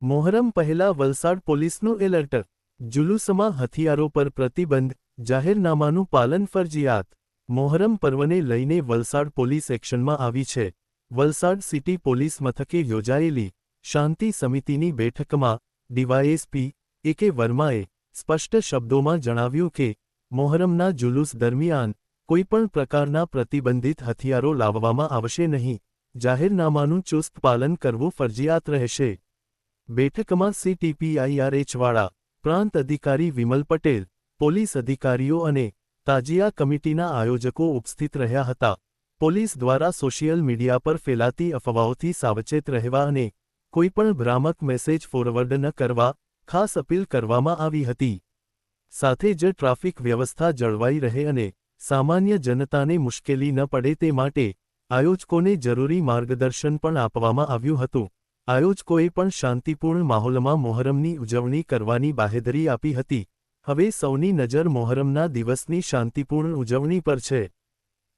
મોહરમ પહેલા વલસાડ પોલીસનું એલર્ટ. જુલુસમાં હથિયારો પર પ્રતિબંધ, જાહેરનામાનું પાલન ફરજિયાત. મોહરમ પર્વને લઈને વલસાડ પોલીસ એક્શનમાં આવી છે. વલસાડ સિટી પોલીસ મથકે યોજાયેલી શાંતિ સમિતિની બેઠકમાં ડીવાયએસપી એ.કે. વર્માએ સ્પષ્ટ શબ્દોમાં જણાવ્યું કે મોહરમના જુલુસ દરમિયાન કોઈપણ પ્રકારના પ્રતિબંધિત હથિયારો લાવવામાં આવશે નહીં. જાહેરનામાનું ચુસ્ત પાલન કરવું ફરજિયાત રહેશે. બેઠકમાં CTPIRH-વાળા પ્રાંત અધિકારી વિમલ પટેલ, પોલીસ અધિકારીઓ અને તાજિયા કમિટીના આયોજકો ઉપસ્થિત રહ્યા હતા. પોલીસ દ્વારા સોશિયલ મીડિયા પર ફેલાતી અફવાઓથી સાવચેત રહેવા અને કોઈપણ ભ્રામક મેસેજ ફોરવર્ડ ન કરવા ખાસ અપીલ કરવામાં આવી હતી. સાથે જ ટ્રાફિક વ્યવસ્થા જળવાઈ રહે અને સામાન્ય જનતાને મુશ્કેલી ન પડે તે માટે આયોજકોને જરૂરી માર્ગદર્શન પણ આપવામાં આવ્યું હતું. આયોજકોએ પણ શાંતિપૂર્ણ માહોલમાં મોહરમની ઉજવણી કરવાની બાહેધરી આપી હતી. હવે સૌની નજર મોહરમના દિવસની શાંતિપૂર્ણ ઉજવણી પર છે.